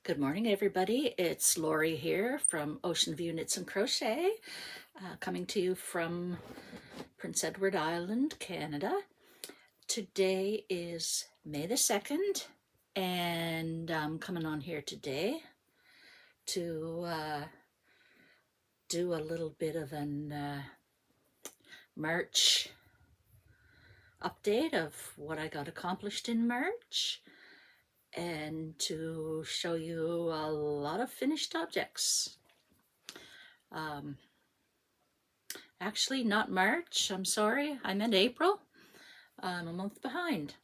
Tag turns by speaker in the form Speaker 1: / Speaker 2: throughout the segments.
Speaker 1: Good morning, everybody. It's Lori here from Ocean View Knits and Crochet, coming to you from Prince Edward Island, Canada. Today is May the 2nd, and I'm coming on here today to do a little bit of an March update of what I got accomplished in March, and to show you a lot of finished objects. Actually, not March. I'm sorry. I meant April. I'm a month behind,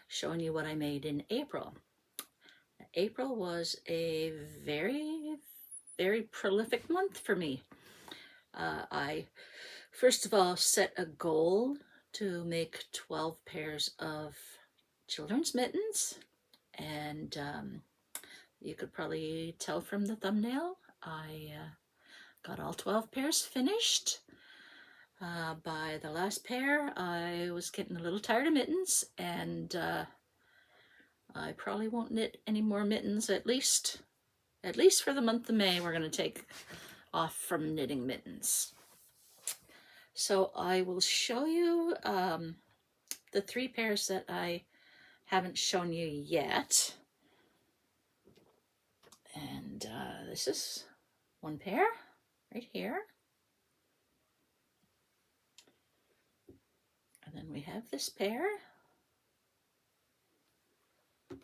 Speaker 1: showing you what I made in April. April was a very, very prolific month for me. I, first of all, set a goal to make 12 pairs of children's mittens. And you could probably tell from the thumbnail, I got all 12 pairs finished. By the last pair, I was getting a little tired of mittens, and I probably won't knit any more mittens, at least for the month of May. We're going to take off from knitting mittens. So I will show you the 3 pairs that I haven't shown you yet. And this is one pair right here. And then we have this pair. And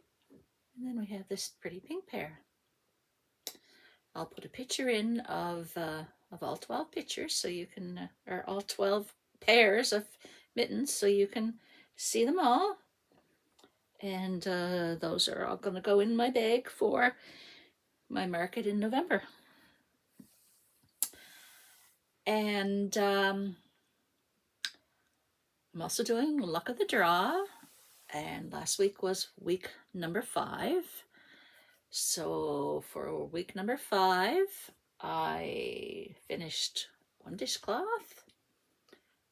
Speaker 1: then we have this pretty pink pair. I'll put a picture in of all 12 pictures so you can, or all 12 pairs of mittens so you can see them all. And those are all going to go in my bag for my market in November. And I'm also doing Luck of the Draw. And last week was week number 5. So for week number 5, I finished one dishcloth.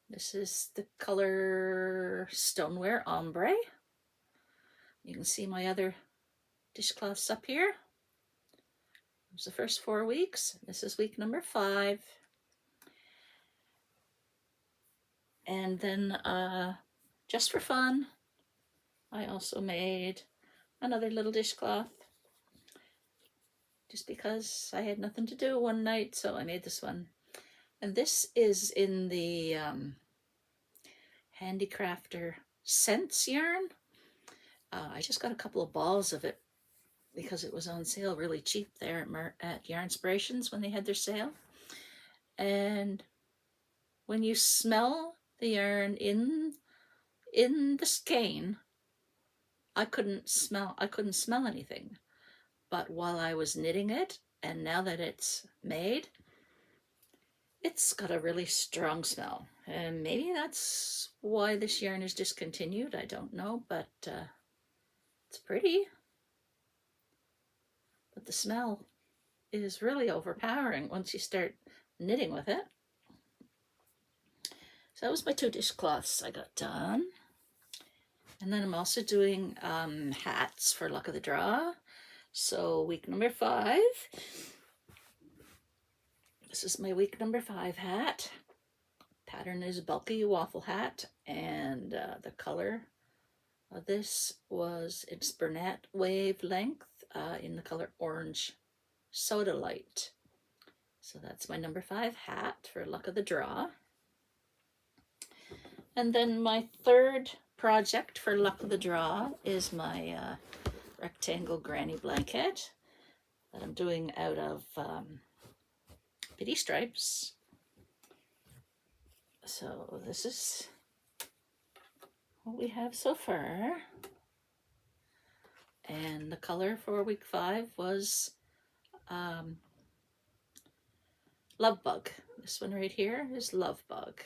Speaker 1: This is the color Stoneware Ombre. You can see my other dishcloths up here. It was the first 4 weeks. This is week number 5. And then just for fun, I also made another little dishcloth just because I had nothing to do one night, so I made this one. And this is in the Handicrafter Scents yarn. I just got a couple of balls of it because it was on sale really cheap there at Yarnspirations when they had their sale. And when you smell the yarn in the skein, I couldn't smell anything. But while I was knitting it, and now that it's made, it's got a really strong smell. And maybe that's why this yarn is discontinued. I don't know, but it's pretty. But the smell is really overpowering once you start knitting with it. So that was my 2 dishcloths I got done. And then I'm also doing hats for Luck of the Draw. So week number 5. This is my week number 5 hat. Pattern is Bulky Waffle Hat, and the color of this was, it's Bernat Wavelength in the color Orange Soda Light. So that's my number 5 hat for Luck of the Draw. And then my 3rd project for Luck of the Draw is my rectangle granny blanket that I'm doing out of Bitty Stripes. So this is what we have so far. And the color for week 5 was Love Bug. This one right here is Love Bug.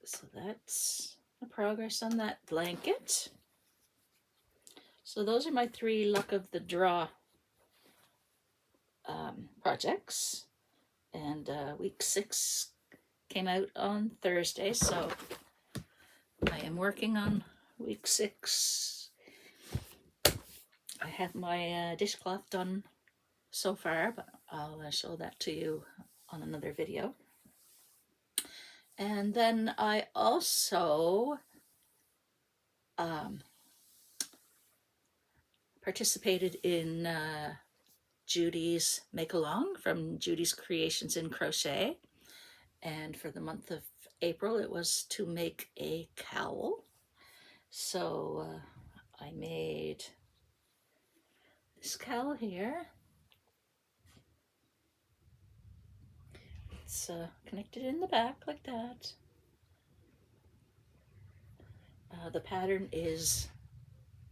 Speaker 1: So that's the progress on that blanket. So those are my 3 Luck of the Draw projects. And week 6 came out on Thursday, so I am working on week 6 I have my dishcloth done so far, but I'll show that to you on another video. And then I also participated in Judy's Make Along from Judy's Creations in Crochet. And for the month of April, it was to make a cowl. So I made this cowl here. It's connected in the back like that. The pattern is,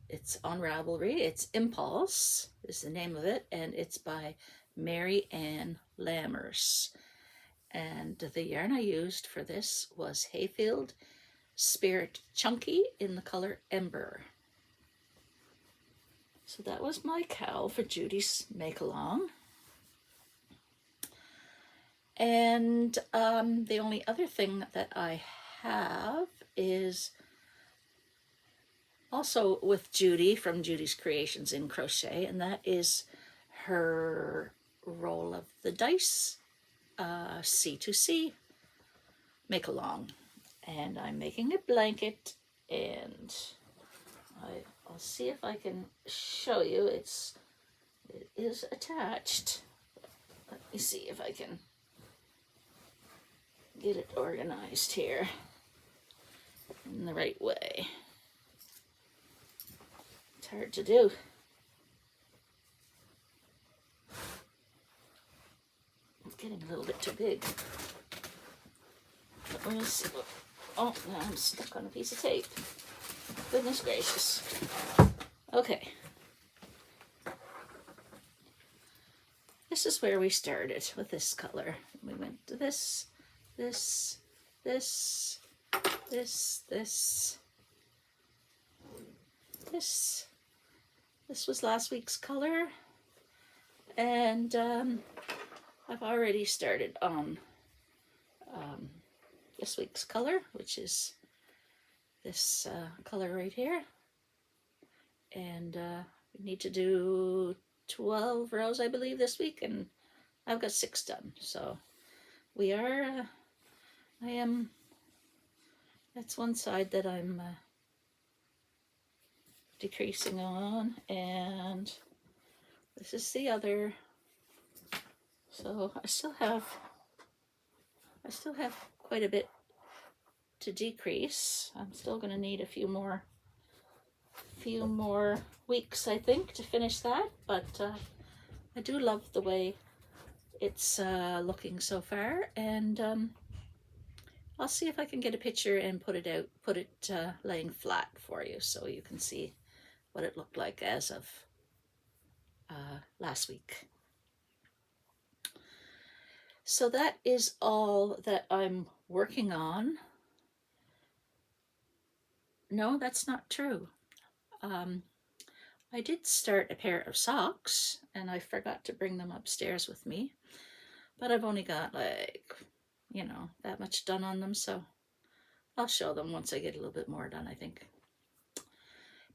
Speaker 1: it's on Ravelry. It's Impulse is the name of it, and it's by Mary Ann Lammers. And the yarn I used for this was Hayfield Spirit Chunky in the color Ember. So that was my cowl for Judy's Make Along. And the only other thing that I have is also with Judy from Judy's Creations in Crochet, and that is her Roll of the Dice C2C Make Along. And I'm making a blanket, and I'll see if I can show you. It is attached. Let me see if I can get it organized here in the right way. It's hard to do. It's getting a little bit too big. But we'll see. Oh, now I'm stuck on a piece of tape. Goodness gracious. Okay. This is where we started with this color. We went to this, this, this, this, this, this. This was last week's color. And I've already started on this week's color, which is this color right here. And we need to do 12 rows, I believe, this week, and I've got 6 done. So we are, that's one side that I'm decreasing on, and this is the other. So I still have quite a bit to decrease. I'm still going to need a few more weeks, I think, to finish that, but I do love the way it's looking so far, and I'll see if I can get a picture and put it laying flat for you so you can see what it looked like as of last week. So that is all that I'm working on. No, that's not true. I did start a pair of socks, and I forgot to bring them upstairs with me, but I've only got that much done on them, so I'll show them once I get a little bit more done, I think.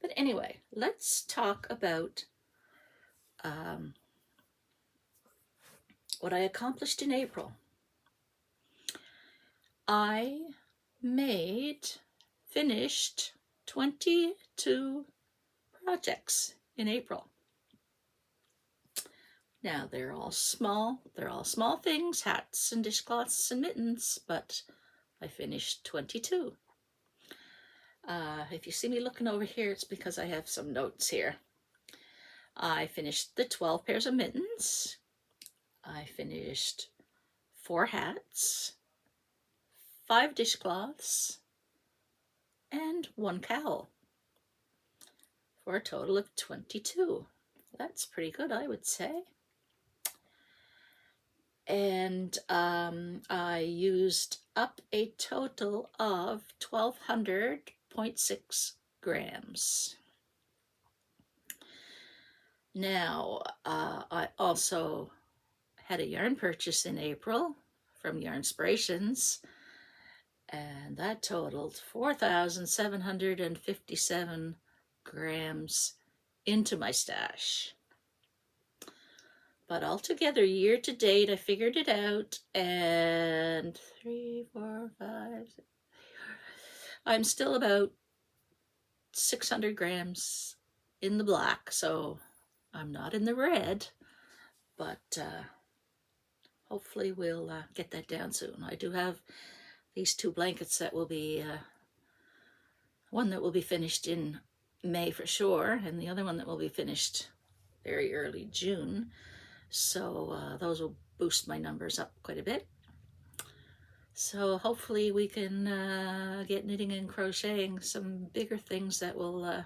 Speaker 1: But anyway, let's talk about what I accomplished in April. I finished 22 projects in April. Now they're all small things, hats and dishcloths and mittens, but I finished 22. If you see me looking over here, it's because I have some notes here. I finished the 12 pairs of mittens. I finished 4 hats, 5 dishcloths, and 1 cowl, for a total of 22. That's pretty good, I would say. And I used up a total of 1,200.6 grams. Now, I also had a yarn purchase in April from Yarnspirations, and that totaled 4,757 grams into my stash. But altogether, year to date, I figured it out, and 3, 4, 5, I'm still about 600 grams in the black, so I'm not in the red, but hopefully we'll get that down soon. I do have these 2 blankets that will be, one that will be finished in May for sure, and the other one that will be finished very early June. So those will boost my numbers up quite a bit. So hopefully we can get knitting and crocheting some bigger things that will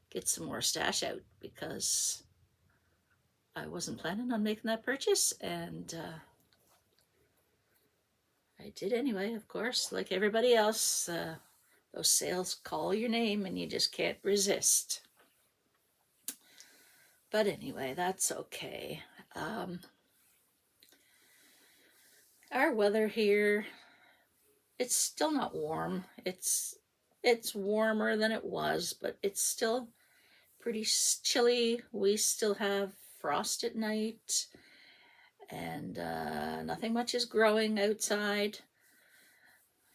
Speaker 1: get some more stash out, because I wasn't planning on making that purchase, and I did anyway, of course, like everybody else. Those sales call your name and you just can't resist. But anyway, that's okay. Our weather here, it's still not warm. It's warmer than it was, but it's still pretty chilly. We still have frost at night, and nothing much is growing outside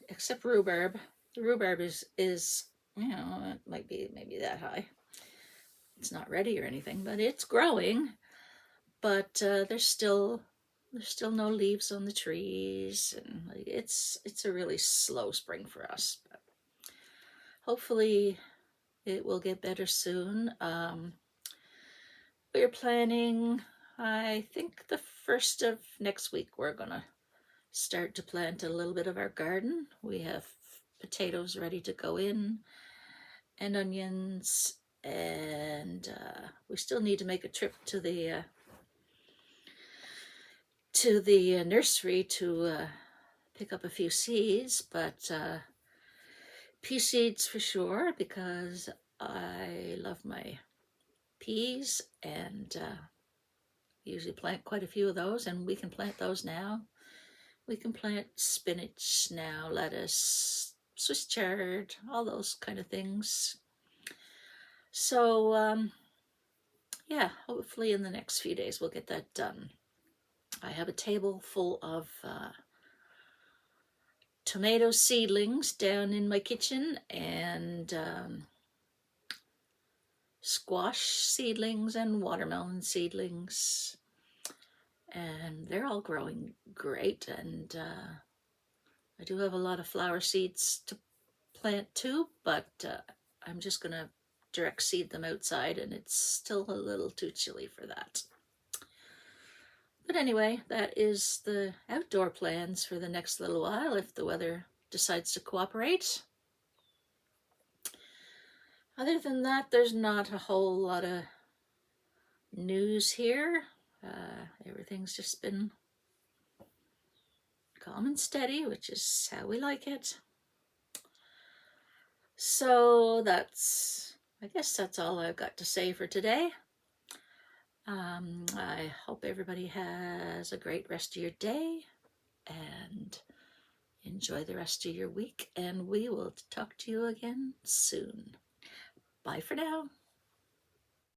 Speaker 1: except rhubarb. The rhubarb is you know, it might be maybe that high. It's not ready or anything, but it's growing. But there's still no leaves on the trees, and it's a really slow spring for us. But hopefully it will get better soon. We're planning, I think the 1st of next week, we're gonna start to plant a little bit of our garden. We have potatoes ready to go in, and onions, and we still need to make a trip to the nursery to pick up a few seeds, but pea seeds for sure, because I love my peas, and usually plant quite a few of those, and we can plant those now. We can plant spinach now, lettuce, Swiss chard, all those kind of things. So yeah, hopefully in the next few days we'll get that done. I have a table full of tomato seedlings down in my kitchen, and squash seedlings and watermelon seedlings, and they're all growing great. And I do have a lot of flower seeds to plant too, but I'm just gonna direct seed them outside, and it's still a little too chilly for that. But anyway, that is the outdoor plans for the next little while, if the weather decides to cooperate. Other than that, there's not a whole lot of news here. Everything's just been calm and steady, which is how we like it. So I guess that's all I've got to say for today. I hope everybody has a great rest of your day, and enjoy the rest of your week, and we will talk to you again soon. Bye for now.